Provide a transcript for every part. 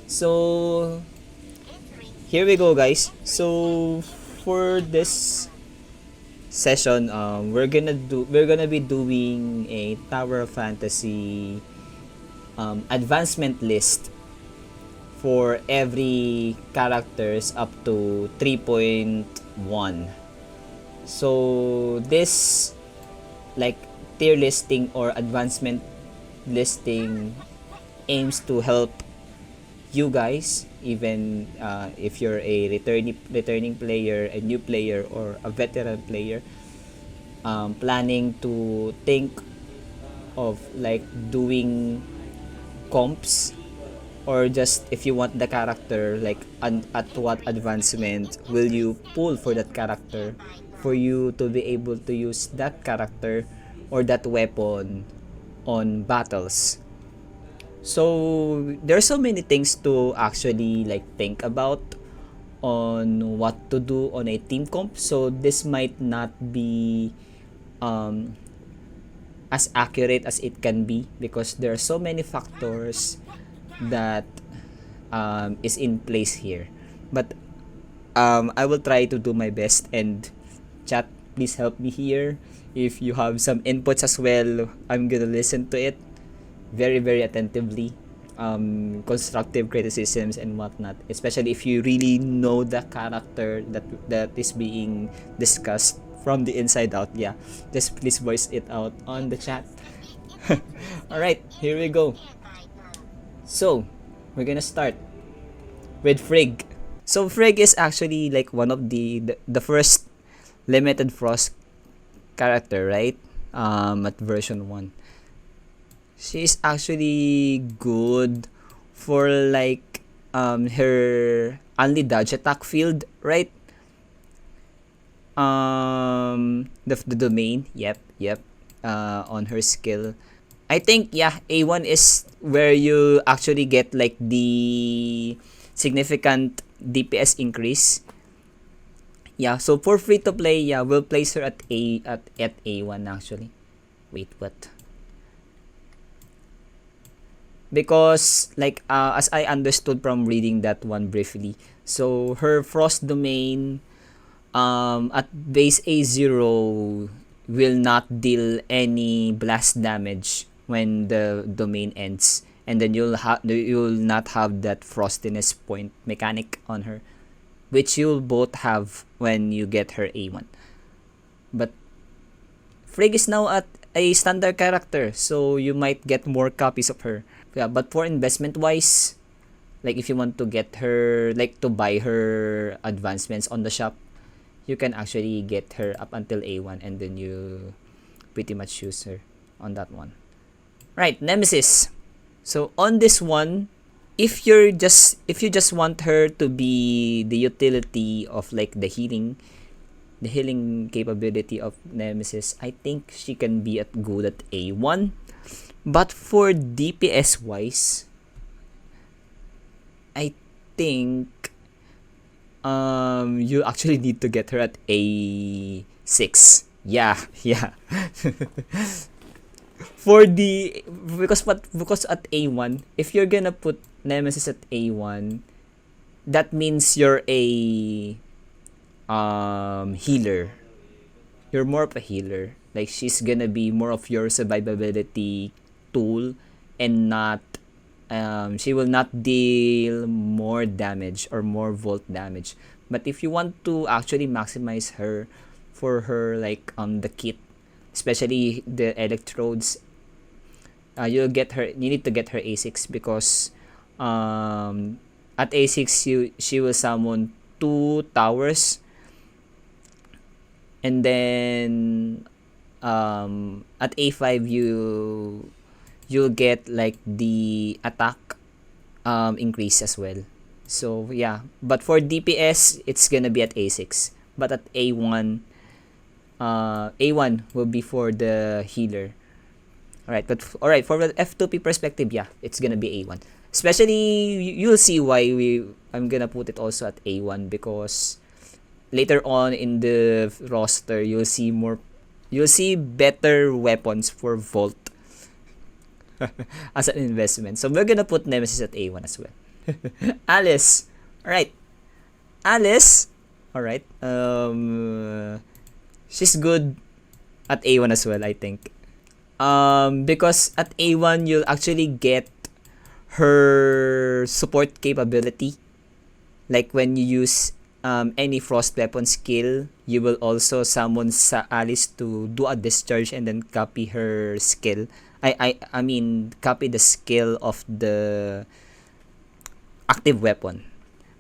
So here we go, guys. So for this session, we're gonna be doing a Tower of Fantasy advancement list for every characters up to 3.1. So this like tier listing or advancement listing aims to help you guys, even if you're a returning player, a new player, or a veteran player, planning to think of like doing comps, or just if you want the character, like at what advancement will you pull for that character for you to be able to use that character or that weapon on battles. So there's so many things to actually like think about on what to do on a team comp. So this might not be um, as accurate as it can be because there are so many factors that is in place here. But I will try to do my best, and chat, please help me here. If you have some inputs as well, I'm gonna listen to it very, very attentively. Constructive criticisms and whatnot, especially if you really know the character that is being discussed from the inside out. Yeah, just please voice it out on the chat. All right, here we go. So we're gonna start with Frigg. So Frigg is actually like one of the first limited frost character, right? At version 1. She's actually good for like her only dodge attack field, right? The domain, yep. On her skill. I think yeah, A1 is where you actually get like the significant DPS increase. Yeah, so for free to play, yeah, we'll place her at A1 actually. Wait, what? Because like as I understood from reading that one briefly, so her frost domain at base A0 will not deal any blast damage when the domain ends, and then you'll not have that frostiness point mechanic on her, which you'll both have when you get her A1. But Frigg is now at a standard character, so you might get more copies of her. Yeah, but for investment wise, like if you want to get her, like to buy her advancements on the shop, you can actually get her up until A1, and then you pretty much use her on that one. Right, Nemesis. So on this one, if you just want her to be the utility of like the healing capability of Nemesis, I think she can be at good at A1. But for DPS wise, I think you actually need to get her at A6. Yeah, yeah. For the because at A1, if you're gonna put Nemesis at A1, that means you're a healer. You're more of a healer. Like she's gonna be more of your survivability tool, and not she will not deal more damage or more volt damage. But if you want to actually maximize her for her like the kit, especially the electrodes, you need to get her A6 because at A6 she will summon 2 towers, and then at A5 you'll get like the attack increase as well. So yeah, but for DPS it's gonna be at A6, but at A1 A1 will be for the healer. All right, for the F2P perspective, yeah, it's gonna be A1. Especially you'll see why I'm gonna put it also at A1, because later on in the roster you'll see better weapons for Volt as an investment. So we're gonna put Nemesis at A1 as well. Alice. Alright. Alice. Alright. She's good at A1 as well, I think. Because at A1, you'll actually get her support capability. Like when you use any frost weapon skill, you will also summon Alice to do a discharge and then copy her skill. I mean, copy the skill of the active weapon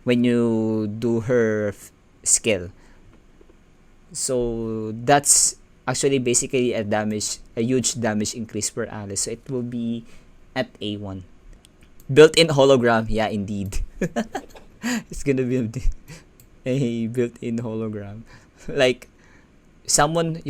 when you do her skill. So that's actually basically a huge damage increase per Alice. So it will be at A1. Built-in hologram, yeah, indeed. It's gonna be a built-in hologram. Like you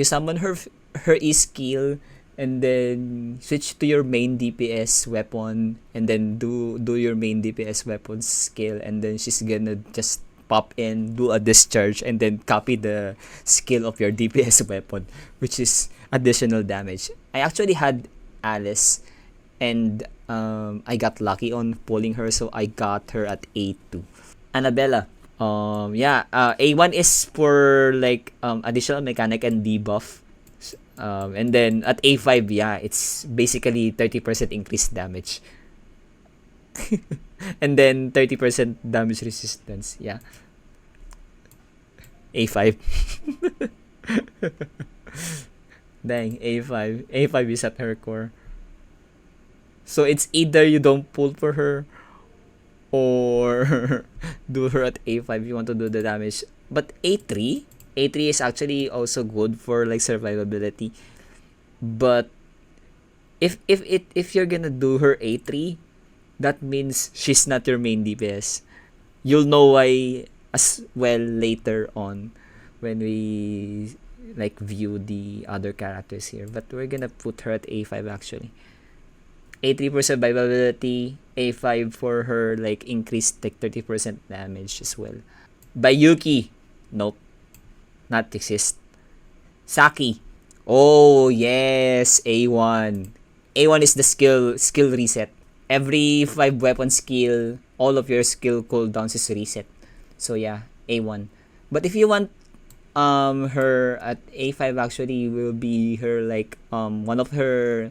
summon her E skill and then switch to your main DPS weapon and then do your main DPS weapon skill and then she's gonna just pop in, do a discharge and then copy the skill of your DPS weapon, which is additional damage. I actually had Alice and I got lucky on pulling her, so I got her at A2. Annabella. A1 is for like additional mechanic and debuff. And then at A5, yeah, it's basically 30% increased damage. And then 30% damage resistance. Yeah. A5. Dang, A5. A5 is at her core. So it's either you don't pull for her or do her at A5 if you want to do the damage. But A3 is actually also good for like survivability. But if you're gonna do her A3, that means she's not your main DPS. You'll know why as well later on when we like view the other characters here. But we're gonna put her at A5 actually. A3 for survivability, A5 for her like increased like 30% damage as well. Bayuki, nope, not exist. Saki, oh yes, A1. A1 is the skill reset. Every 5 weapon skill, all of your skill cooldowns is reset. So yeah, A1. But if you want her at A5 actually will be her like one of her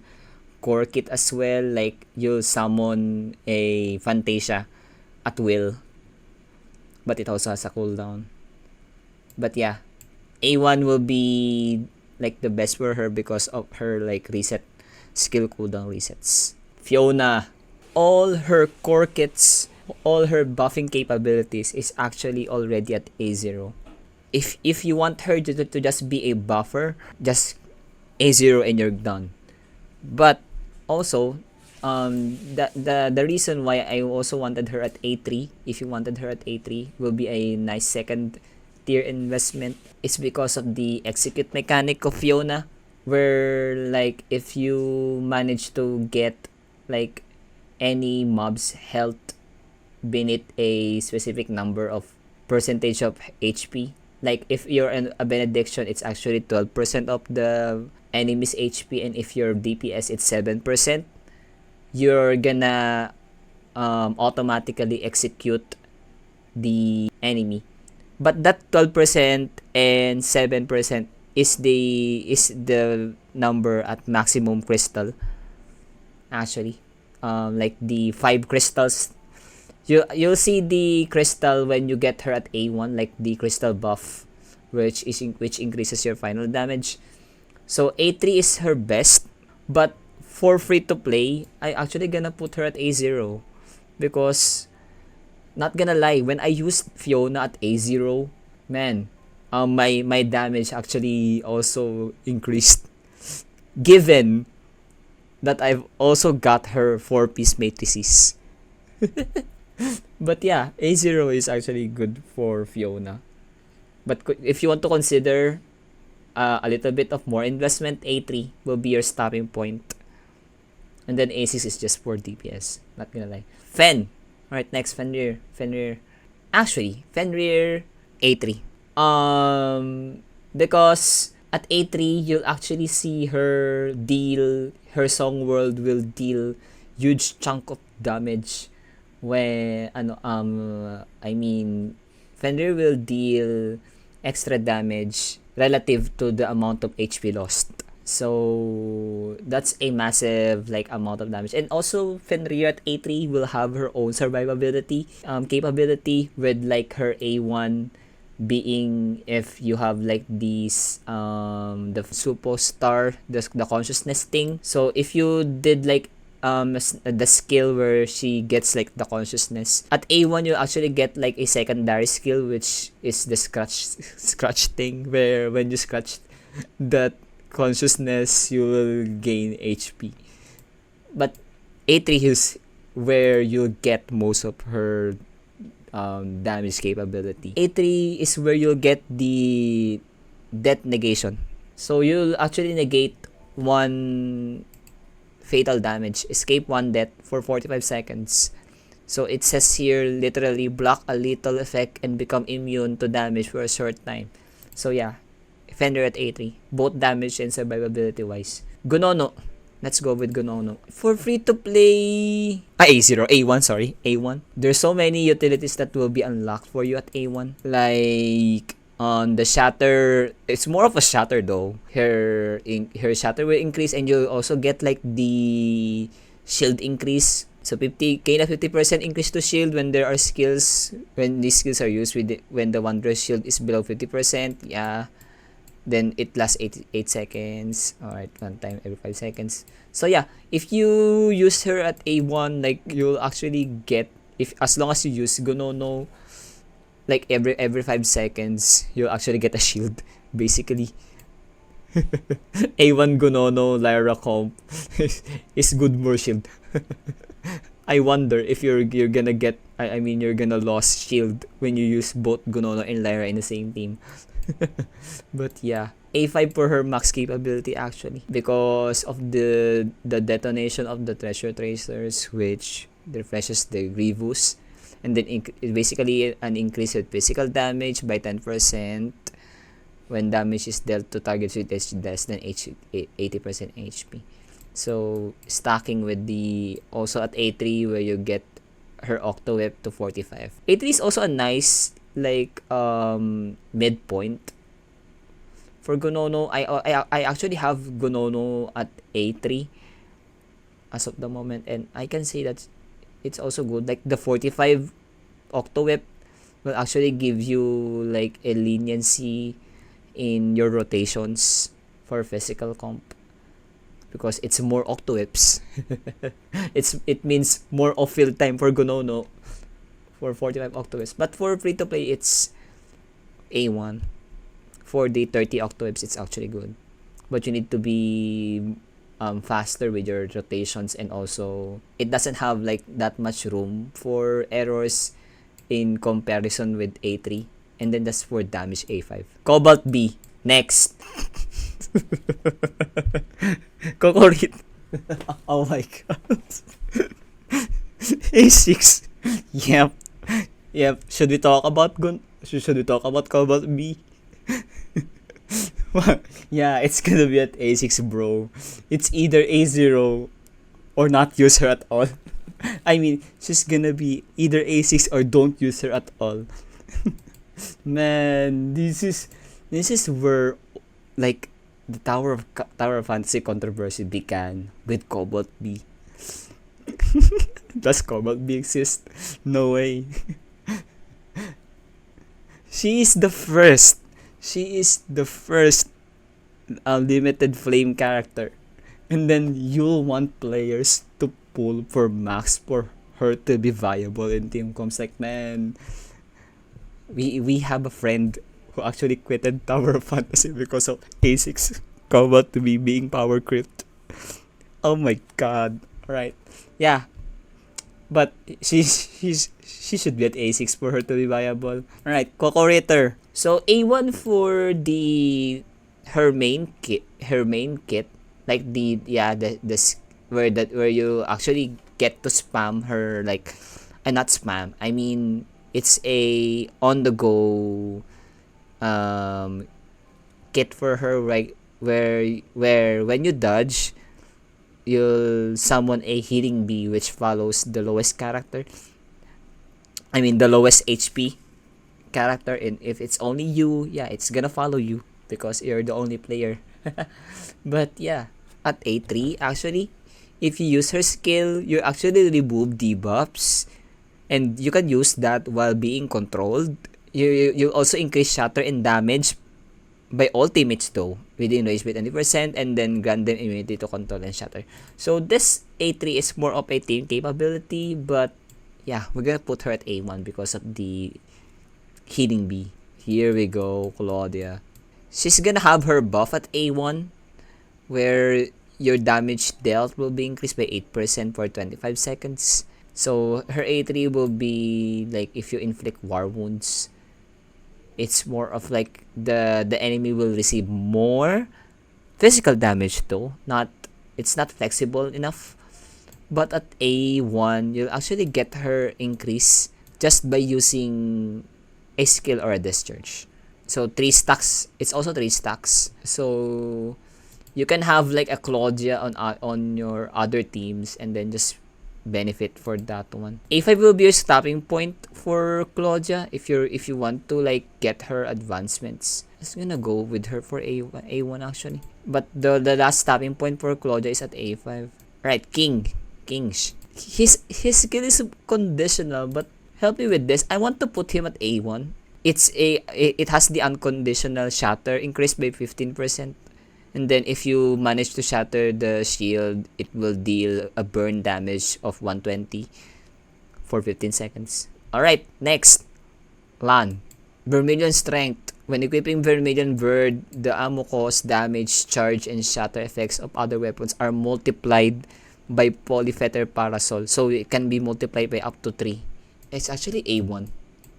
core kit as well, like you'll summon a Fantasia at will, but it also has a cooldown. But yeah, A1 will be like the best for her because of her like reset skill cooldown resets. Fiona, all her core kits, all her buffing capabilities is actually already at A0. If you want her to just be a buffer, just A0 and you're done. But also, the reason why I also wanted her at A3, if you wanted her at A3, will be a nice second tier investment. It's because of the execute mechanic of Fiona, where like if you manage to get like any mob's health beneath a specific number of percentage of HP, like if you're a benediction, it's actually 12% of the enemy's HP, and if your DPS it's 7%, you're gonna automatically execute the enemy. But that 12% and 7% is the number at maximum crystal actually. Like the 5 crystals, you'll see the crystal when you get her at A1, like the crystal buff, which increases your final damage. So A3 is her best, but for free to play, I actually gonna put her at A0 because not gonna lie, when I used Fiona at A0, man, my damage actually also increased. Given that I've also got her 4-piece matrices. But yeah, A0 is actually good for Fiona. But if you want to consider a little bit of more investment, A3 will be your stopping point. And then A6 is just for DPS. Not gonna lie. Fen. Alright, next, Fenrir. Actually, Fenrir, A3. Because at A3, you'll actually see her song world will deal huge chunk of damage when I mean Fenrir will deal extra damage relative to the amount of HP lost. So that's a massive like amount of damage. And also Fenrir at A3 will have her own survivability capability with like her A1 being if you have like these the superstar the consciousness thing. So if you did like the skill where she gets like the consciousness at A1, you actually get like a secondary skill which is the scratch thing, where when you scratch that consciousness you will gain HP. But A3 is where you get most of her damage capability. A3 is where you'll get the death negation. So you'll actually negate one fatal damage, escape one death for 45 seconds. So it says here literally block a lethal effect and become immune to damage for a short time. So yeah, Fender at A3, both damage and survivability wise. Gonono. Let's go with Gonono. For free to play A0, A1, sorry, A1. There's so many utilities that will be unlocked for you at A1. Like on the shatter, it's more of a shatter though. Her shatter will increase and you'll also get like the shield increase. So gain a 50% increase to shield when there are skills, when these skills are used with when the Wanderer's shield is below 50%. Yeah. Then it lasts 8 seconds. Alright, one time every 5 seconds. So yeah, if you use her at A1, like you'll actually get, if as long as you use Gonono, like every 5 seconds, you'll actually get a shield, basically. A1 Gonono Lyra comp is good more shield. I wonder if you're gonna get, I mean you're gonna lose shield when you use both Gonono and Lyra in the same team. But yeah, A5 for her max capability actually, because of the detonation of the treasure tracers, which refreshes the Grievous, and then basically an increase with physical damage by 10% when damage is dealt to targets with less than 80% HP. So stacking with the also at A3 where you get her Octo Whip to 45. A3 is also a nice like midpoint for Gonono. I actually have Gonono at A3 as of the moment, and I can say that it's also good. Like the 45 Octo Whip will actually give you like a leniency in your rotations for physical comp, because it's more Octo Whips. It means more off field time for Gonono for 45 Octo Whips. But for free to play, it's A1. For the 30 Octo Whips, it's actually good, but you need to be faster with your rotations, and also it doesn't have like that much room for errors in comparison with A3. And then that's for damage A5. Cobalt B next. Kokorit. Oh my god. A6. Yep. Yep. Should we talk about should we talk about Cobalt B? Yeah, it's gonna be at A6, bro. It's either A0 or not use her at all. I mean, she's gonna be either A6 or don't use her at all. Man, this is where like the Tower of Fantasy controversy began with Cobalt B. Does Cobalt B exist? No way. She is the first. She is the first limited flame character, and then you'll want players to pull for max for her to be viable in team comps. Like, man, we have a friend who actually quitted Tower of Fantasy because of A6 Cobalt to be being power creeped. Oh my god. Alright. Yeah. But she should be at A6 for her to be viable. Alright, Kokorator. So A1 for the her main kit, like the where you actually get to spam her, like not spam. I mean, it's a on the go kit for her, right, where when you dodge, you'll summon a healing bee which follows the lowest character. I mean, the lowest HP character, and if it's only you, yeah, it's gonna follow you because you're the only player. But yeah, at A3, actually, if you use her skill, you actually remove debuffs, and you can use that while being controlled. You also increase shatter and damage by all teammates though, within range by 20%, and then grant them immunity to control and shatter. So this A3 is more of a team capability, but yeah, we're gonna put her at A1 because of the healing bee. Here we go, Claudia. She's gonna have her buff at A1, where your damage dealt will be increased by 8% for 25 seconds. So her A3 will be like if you inflict war wounds, it's more of like the enemy will receive more physical damage though. Not It's not flexible enough. But at A1, you'll actually get her increase just by using a skill or a discharge. So 3 stacks. It's also 3 stacks. So you can have like a Claudia on your other teams and then just benefit for that one. A5 will be your stopping point for Claudia if you want to like get her advancements. I'm just gonna go with her for A1 actually. But the last stopping point for Claudia is at A5. Right, King. His skill is conditional, but help me with this. I want to put him at A1. It has the unconditional shatter increased by 15%. And then if you manage to shatter the shield, it will deal a burn damage of 120 for 15 seconds. Alright, next. Lan. Vermilion Strength. When equipping Vermilion Bird, the ammo cost, damage, charge, and shatter effects of other weapons are multiplied by Polyfetter Parasol. So it can be multiplied by up to 3. It's actually A1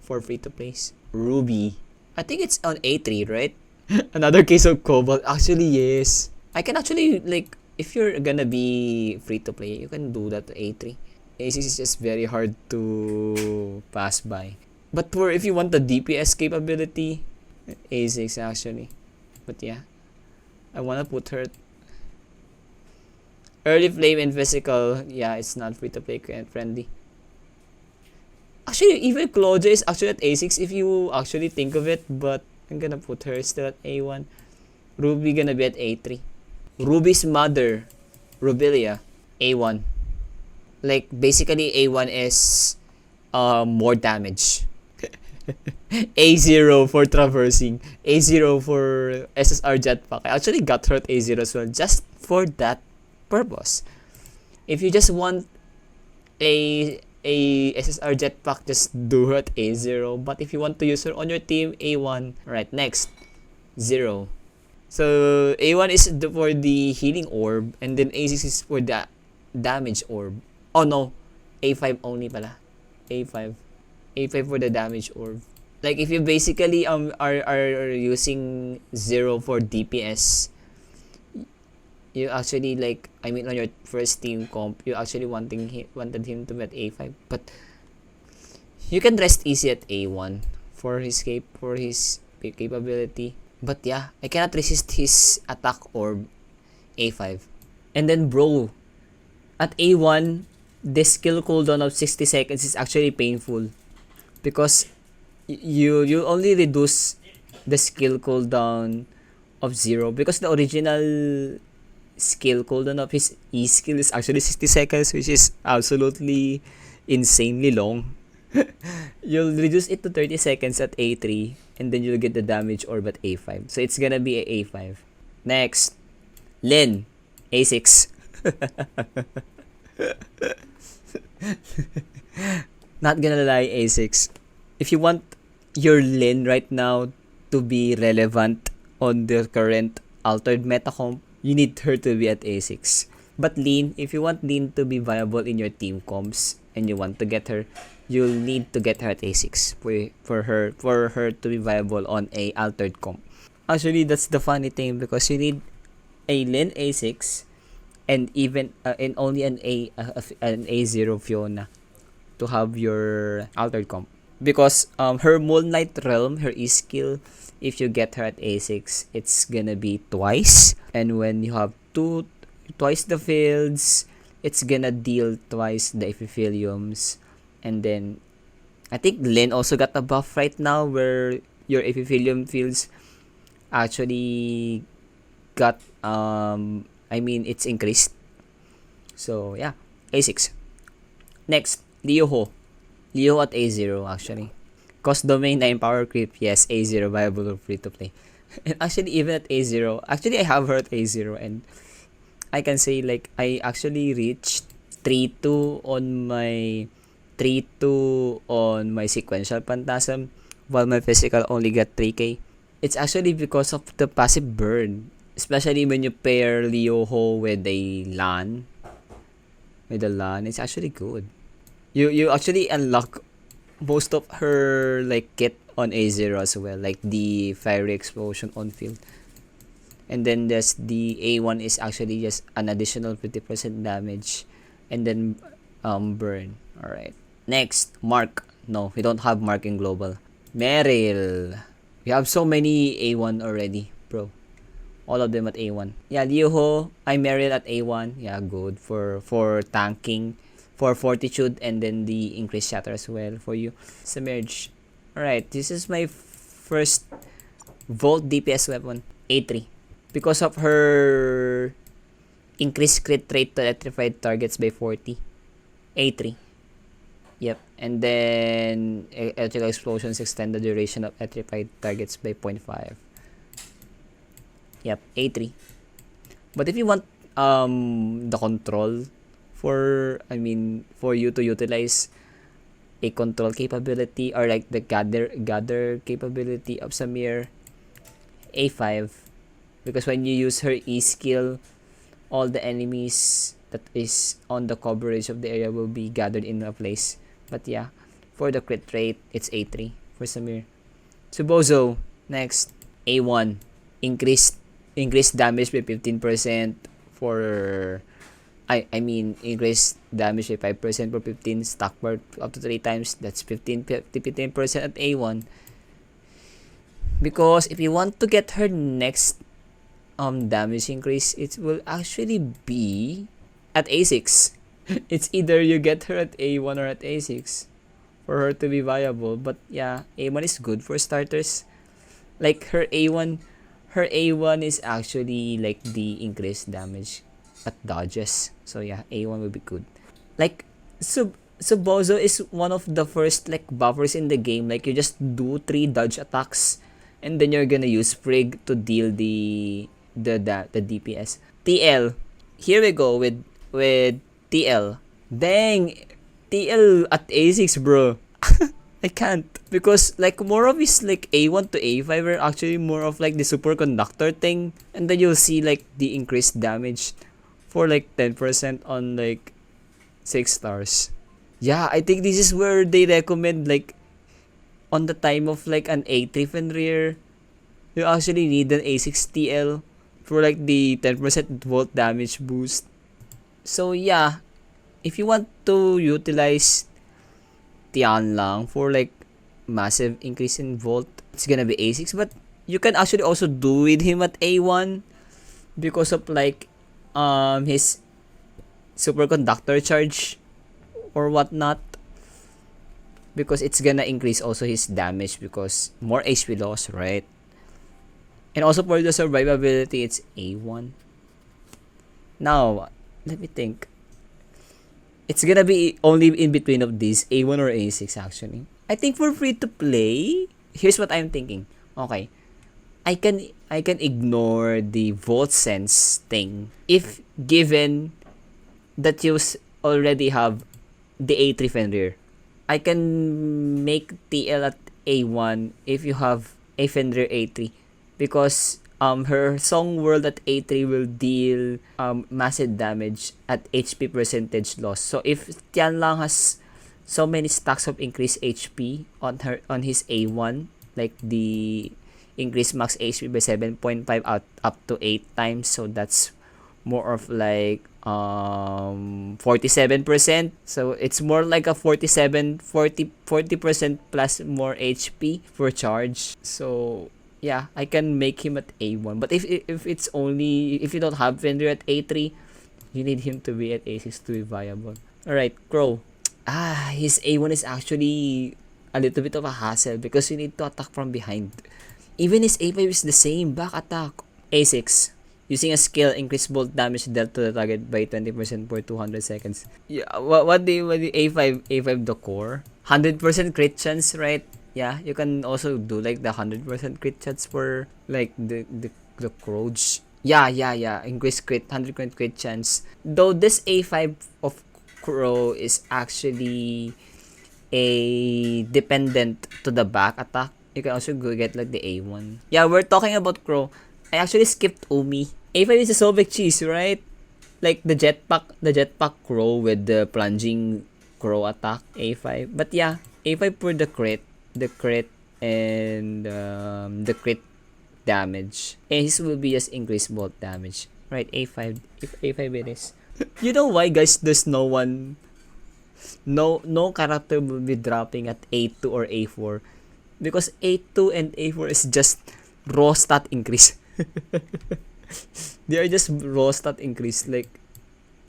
for free-to-plays. Ruby. I think it's on A3, right? Another case of Cobalt. Actually, yes. I can actually, like, if you're gonna be free to play, you can do that to A3. A6 is just very hard to pass by. But for if you want the DPS capability, A6 actually. But yeah, I wanna put her. Early Flame and Physical, yeah, it's not free to play friendly. Actually, even Claudia is actually at A6 if you actually think of it, but I'm gonna put her still at A1. Ruby gonna be at A3. Ruby's mother, Rubilia, A1. Like, basically, A1 is more damage. A0 for traversing. A0 for SSR jetpack. I actually got her at A0 as well, just for that purpose. If you just want a SSR jetpack, just do her at A0. But if you want to use her on your team, A1. Right, next. 0. So, A1 is for the healing orb, and then A6 is for the damage orb. Oh no, A5 only pala. A5. A5 for the damage orb. Like, if you basically are using 0 for DPS, you actually like, I mean, on your first team comp, you actually wanted him to be at A5, but you can rest easy at A1 for his capability. But yeah, I cannot resist his attack orb, A5. And then bro, at A1, this skill cooldown of 60 seconds is actually painful because you only reduce the skill cooldown of 0 because the original skill cooldown of his E skill is actually 60 seconds, which is absolutely insanely long. You'll reduce it to 30 seconds at A3, and then you'll get the damage orb at A5. So it's gonna be a A5. Next, Lin, A6. Not gonna lie, A6. If you want your Lin right now to be relevant on the current altered meta comp, you need her to be at A6. But Lin, if you want Lin to be viable in your team comps and you want to get her, you'll need to get her at A6 for her to be viable on a altered comp. Actually, that's the funny thing because you need a Lin A6 and even and only an A0 Fiona to have your altered comp. Because her Moonlight Realm, her E skill, if you get her at A6, it's gonna be twice. And when you have twice the fields, it's gonna deal twice the epitheliums. And then I think Lin also got a buff right now where your epithelium fields actually got I mean it's increased. So yeah, A6. Next, Leo Ho. Leo at A0 actually. Cost domain 9 power creep. Yes, A0 viable or free to play. And actually even at A0, actually I have her at A0 and I can say like I actually reached 3-2 on my 3-2 on my sequential Phantasm while my physical only got 3k. It's actually because of the passive burn. Especially when you pair Leo Ho with a LAN. With a LAN, it's actually good. You actually unlock most of her like kit on A0 as well. Like the fiery explosion on field. And then there's the A1 is actually just an additional 50% damage. And then burn. Alright. Next, Mark. No, we don't have Mark in global. Meryl. We have so many A1 already, bro. All of them at A1. Yeah, Liuho, I Meryl at A1. Yeah, good for tanking, for fortitude, and then the increased shatter as well for you. Submerge. Alright, this is my first Volt DPS weapon. A3. Because of her increased crit rate to electrified targets by 40. A3. Yep. And then electrical explosions extend the duration of electrified targets by 0.5. Yep, A3. But if you want the control for you to utilize a control capability or like the gather capability of Samir, A5, because when you use her E skill, all the enemies that is on the coverage of the area will be gathered in a place. But yeah, for the crit rate, it's A3 for Samir. Subozo, next, A1, increased damage by 15% for I mean increased damage by 5% for 15 stack bar up to 3 times. That's 15% at A1. Because if you want to get her next damage increase, it will actually be at A6. It's either you get her at A1 or at A6 for her to be viable. But yeah, A1 is good for starters. Like her A1 is actually like the increased damage at dodges. So yeah, A1 will be good. Like Subozo is one of the first like buffers in the game. Like you just do 3 dodge attacks and then you're gonna use Frig to deal the DPS. TL. Here we go with TL. Dang, TL at A6, bro. I can't because like more of his like A1 to A5 are actually more of like the superconductor thing, and then you'll see like the increased damage for like 10% on like 6 stars. Yeah, I think this is where they recommend like on the time of like an A3 Fenrir, you actually need an A6 TL for like the 10% volt damage boost. So yeah, if you want to utilize Tian lang for like massive increase in volt, it's gonna be A6. But you can actually also do with him at A1 because of like his superconductor charge or whatnot, because it's gonna increase also his damage because more HP loss, right? And also for the survivability, it's A1. Now let me think. It's gonna be only in between of these, A1 or A6 actually. I think for free to play, here's what I'm thinking. Okay, I can ignore the Volt Sense thing if given that you already have the A3 Fenrir. I can make TL at A1 if you have a Fenrir A3 because her Song World at A3 will deal massive damage at HP percentage loss. So if Tian Lang has so many stacks of increased HP on his A1, like the increased max HP by 7.5 up to 8 times, so that's more of like 47%. So it's more like a 40% plus more HP for charge. So yeah, I can make him at A1. But if it's only if you don't have Fenrir at A3, you need him to be at A6 to be viable. Alright, Crow. His A1 is actually a little bit of a hassle because you need to attack from behind. Even his A5 is the same, back attack. A6. Using a skill, increase bolt damage dealt to the target by 20% for 200 seconds. Yeah, what do you A5 the core? 100% crit chance, right? Yeah, you can also do like the 100% crit chance for like the Crows. Yeah. Increase crit, 100% crit chance. Though this A5 of Crow is actually a dependent to the back attack. You can also go get like the A1. Yeah, we're talking about Crow. I actually skipped Umi. A5 is a Sobek cheese, right? Like the jetpack Crow with the plunging Crow attack A5. But yeah, A5 for the crit and the crit damage. And his will be just increased bolt damage. Right, A5. If A5 it is. You know why, guys? There's no character will be dropping at A2 or A4 because A2 and A4 is just raw stat increase. They are just raw stat increase. Like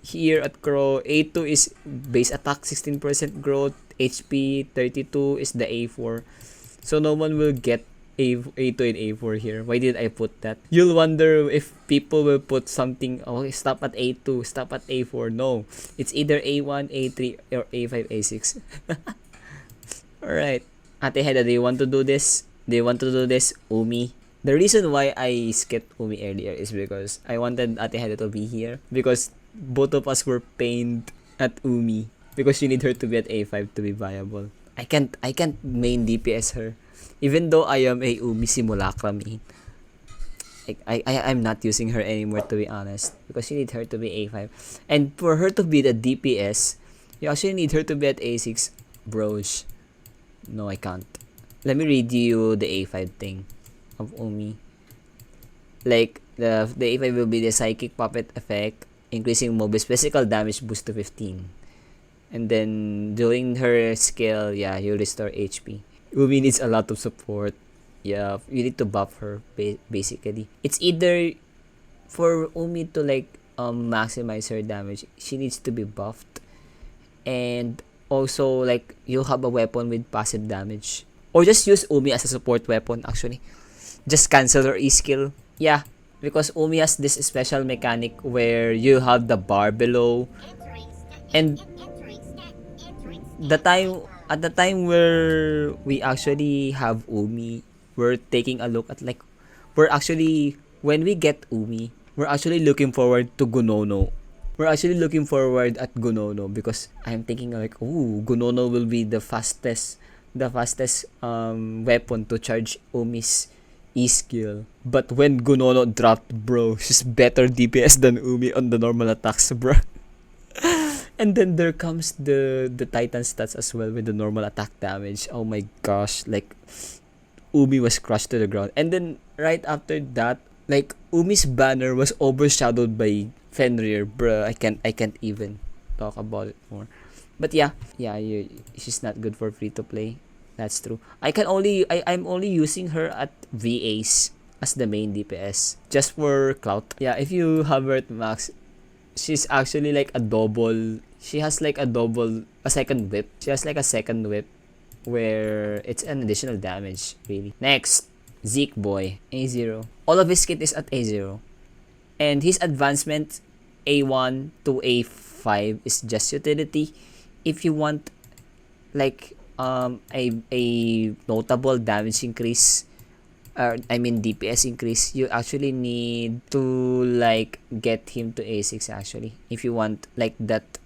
here at Crow, A2 is base attack 16% growth, HP 32 is the A4. So no one will get A2 and A4 here. Why did I put that? You'll wonder if people will put something, oh, stop at A2, stop at A4. No, it's either A1, A3, or A5, A6. Alright. Ate Heda, do you want to do this? Do you want to do this? Umi. The reason why I skipped Umi earlier is because I wanted Ate Heda to be here. Because both of us were pained at Umi. Because you need her to be at A5 to be viable. I can't main DPS her. Even though I am a Umi Simulacra main. I'm not using her anymore, to be honest. Because you need her to be A5. And for her to be the DPS, you actually need her to be at A6. Bros. No, I can't. Let me read you the A5 thing of Umi. Like, the A5 will be the Psychic Puppet effect, increasing Mobi's physical damage boost to 15. And then, during her skill, yeah, you restore HP. Umi needs a lot of support. Yeah, you need to buff her, basically. It's either, for Umi to, like, maximize her damage, she needs to be buffed. And also, like, you have a weapon with passive damage. Or just use Umi as a support weapon, actually. Just cancel her E-skill. Yeah, because Umi has this special mechanic where you have the bar below. And the time at the time where we actually have Umi, we're taking a look at like we're actually when we get Umi, we're actually looking forward to Gunono. We're actually looking forward at Gunono because I'm thinking like, ooh, Gunono will be the fastest weapon to charge Umi's E-skill. But when Gunono dropped, bro, she's better DPS than Umi on the normal attacks, bro. And then there comes the Titan stats as well with the normal attack damage. Oh my gosh, like Umi was crushed to the ground. And then right after that, like Umi's banner was overshadowed by Fenrir, bruh. I can't even talk about it more. But yeah, she's not good for free to play. That's true. I'm only using her at VAs as the main DPS just for clout. Yeah, if you have her at max, she's actually like a double. She has like a second whip. She has like a second whip where it's an additional damage, really. Next, Zeke boy, A0. All of his kit is at A0. And his advancement, A1 to A5, is just utility. If you want like a notable damage increase, DPS increase, you actually need to like get him to A6 actually if you want like that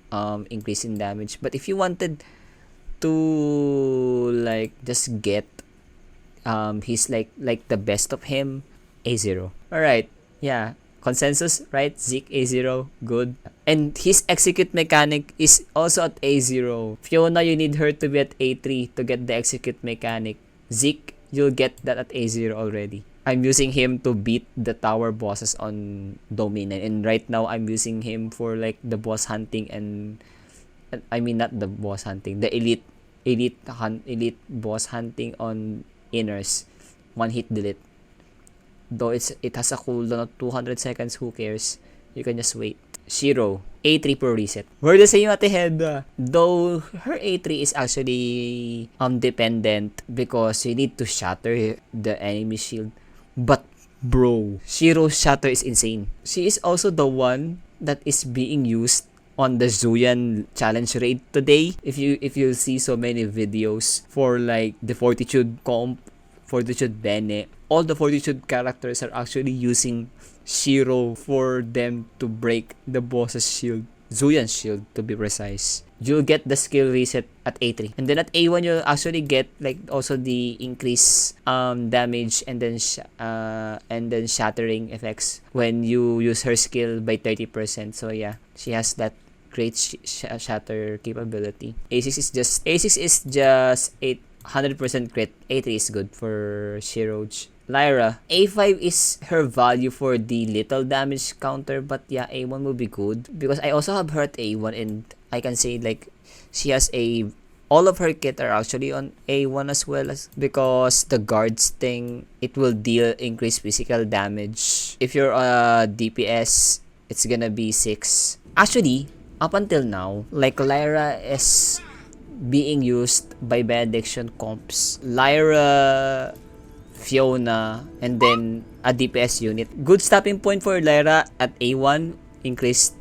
increase in damage. But if you wanted to like just get he's like the best of him, A0. All right, yeah, consensus, right? Zeke A0, good. And his execute mechanic is also at A0. Fiona, you need her to be at A3 to get the execute mechanic. Zeke, you'll get that at A0 already. I'm using him to beat the tower bosses on Dominion, and right now I'm using him for like the boss hunting and not the boss hunting, the elite boss hunting on inners. One hit delete. Though it has a cooldown of 200 seconds, who cares? You can just wait. Shiro. A3 per reset. We're the same at the head. Though her A3 is actually dependent because you need to shatter the enemy shield. But bro, Shiro's shatter is insane. She is also the one that is being used on the Zuyan challenge raid today. If you see so many videos for like the Fortitude comp, Fortitude Bene, all the Fortitude characters are actually using Shiro for them to break the boss's shield. Zuyan's shield to be precise. You'll get the skill reset at A3. And then at A1 you'll actually get like also the increase damage and then shattering effects when you use her skill by 30%. So yeah, she has that great shatter capability. A6 is just 800% crit. A3 is good for Shiroj. Lyra, A5 is her value for the little damage counter, but yeah, A1 will be good because I also have her at A1 and I can say like she has all of her kit are actually on A1 as well as because the guards thing, it will deal increased physical damage. If you're a DPS, it's gonna be 6. Actually, up until now, like Lyra is being used by Benediction comps. Lyra, Fiona, and then a DPS unit. Good stopping point for Lyra at A1, increased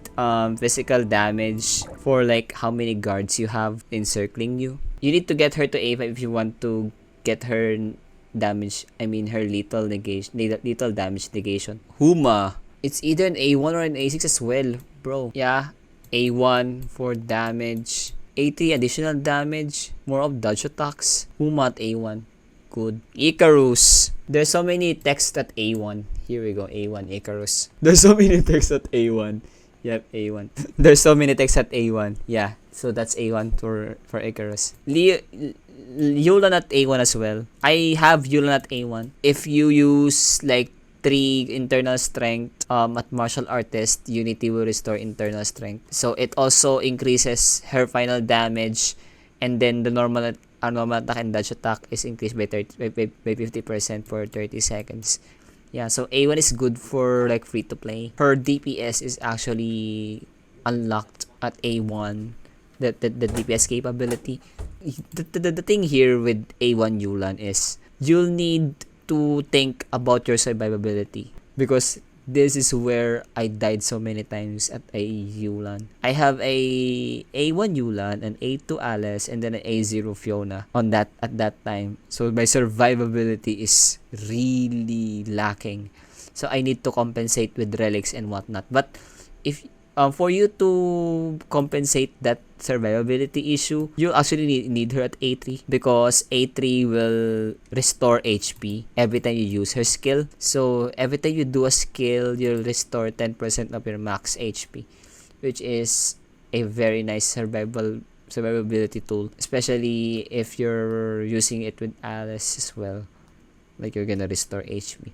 physical damage for like how many guards you have encircling you. You need to get her to A5 if you want to get her damage, her lethal negation, lethal damage negation. Huma, it's either an A1 or an A6 as well, bro. Yeah, A1 for damage, A3 additional damage, more of dodge attacks. Huma at A1. Good. Icarus. There's so many texts at A1. Here we go. A1 Icarus. There's so many texts at A1. Yep, A1. There's so many texts at A1. Yeah. So that's A1 for Icarus. Yulan at A1 as well. I have Yulan at A1. If you use like 3 internal strength at martial artist, Unity will restore internal strength. So it also increases her final damage, and then the normal attack and dodge attack is increased by 50% for 30 seconds. Yeah, so A1 is good for like free to play. Her DPS is actually unlocked at A1. The DPS capability. The thing here with A1 Yulan is you'll need to think about your survivability because this is where I died so many times at a Yulan. I have a A1 Yulan, an A2 Alice, and then an A0 Fiona at that time. So my survivability is really lacking. So I need to compensate with relics and whatnot. But if for you to compensate that survivability issue, you actually need her at A3 because A3 will restore HP every time you use her skill. So every time you do a skill, you'll restore 10% of your max HP, which is a very nice survivability tool, especially if you're using it with Alice as well. Like you're gonna restore HP.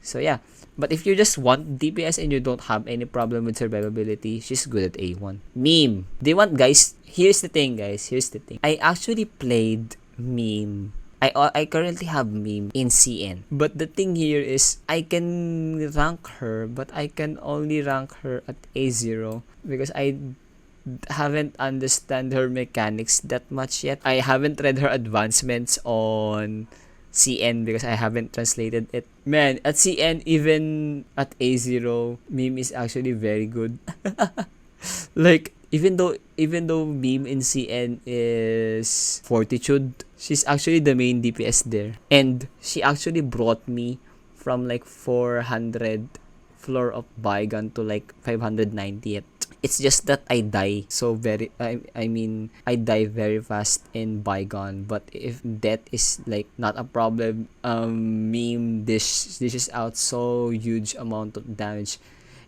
So yeah, but if you just want DPS and you don't have any problem with survivability, she's good at A1. Meme. Guys, here's the thing. I actually played Meme. I currently have Meme in CN. But the thing here is, I can rank her, but I can only rank her at A0 because I haven't understand her mechanics that much yet. I haven't read her advancements on CN because I haven't translated it. Man, at CN, even at A0, Meme is actually very good. Like, even though Meme in CN is Fortitude, she's actually the main DPS there. And she actually brought me from like 400 floor of Bygone to like 590 at. It's just that I die I die very fast in Bygone. But if death is like not a problem, Meme dishes out so huge amount of damage.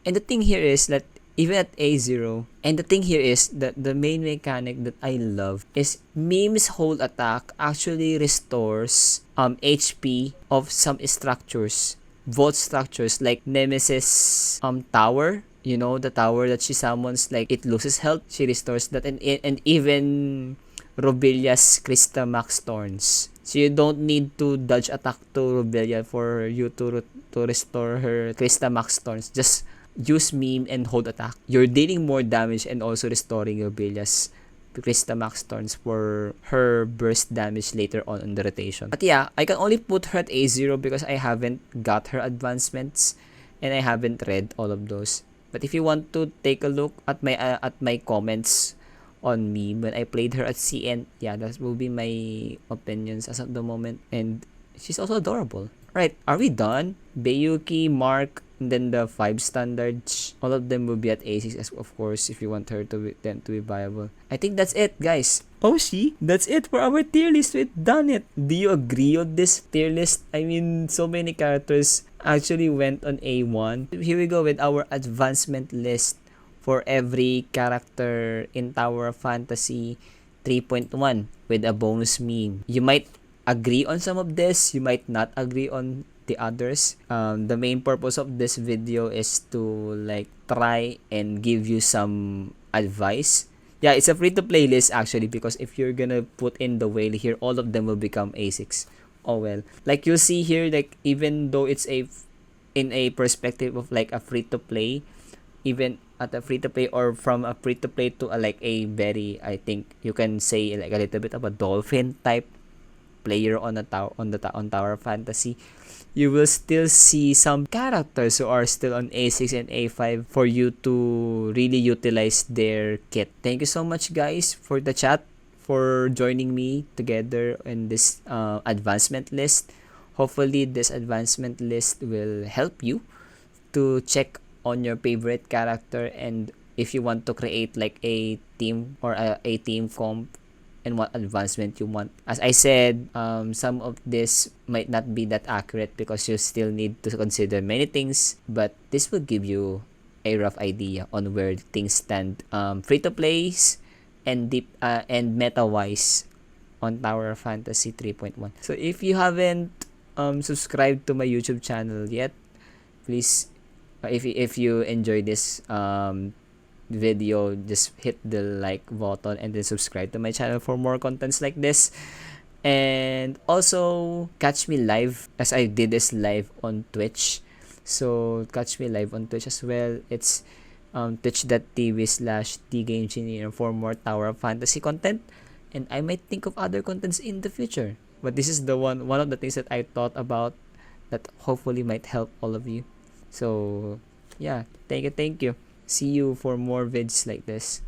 And the thing here is that even at A0, and the thing here is that the main mechanic that I love is Meme's whole attack actually restores HP of some structures, vault structures like Nemesis tower. You know, the tower that she summons, like it loses health, she restores that, and even Robelia's Krista Max Thorns. So you don't need to dodge attack to Robelia for you to restore her Krista Max Thorns. Just use meme and hold attack. You're dealing more damage and also restoring your Belia's Krista Max turns for her burst damage later on in the rotation. But yeah, I can only put her at A0 because I haven't got her advancements and I haven't read all of those. But if you want to take a look at my comments on me when I played her at CN, yeah, that will be my opinions as of the moment. And she's also adorable. Right, are we done? Bayuki, Mark, and then the 5 standards, all of them will be at A6 of course if you want her to be viable. I think that's it, guys. Oh, that's it for our tier list. We've done it. Do you agree on this tier list? I mean, so many characters actually went on A1. Here we go with our advancement list for every character in Tower of Fantasy 3.1 with a bonus meme. You might agree on some of this, you might not agree on the others. The main purpose of this video is to like try and give you some advice. Yeah, it's a free-to-play list actually, because if you're gonna put in the whale here, all of them will become A6. Oh well. Like you'll see here, like even though it's in a perspective of like a free-to-play, even at a free-to-play or from a free-to-play to like a very, I think you can say like a little bit of a dolphin type player on Tower of Fantasy, you will still see some characters who are still on A6 and A5 for you to really utilize their kit. Thank you so much, guys, for the chat, for joining me together in this advancement list. Hopefully, this advancement list will help you to check on your favorite character, and if you want to create like a team or a team comp and what advancement you want. As I said, some of this might not be that accurate because you still need to consider many things, but this will give you a rough idea on where things stand, free to plays and deep and meta wise on Tower of Fantasy 3.1. So if you haven't subscribed to my YouTube channel yet, please, if you enjoy this video, just hit the like button and then subscribe to my channel for more contents like this. And also catch me live, as I did this live on Twitch. So catch me live on Twitch as well. It's twitch.tv/tgameengineer for more Tower of Fantasy content, and I might think of other contents in the future, but this is the one of the things that I thought about that hopefully might help all of you. So yeah, thank you. See you for more vids like this.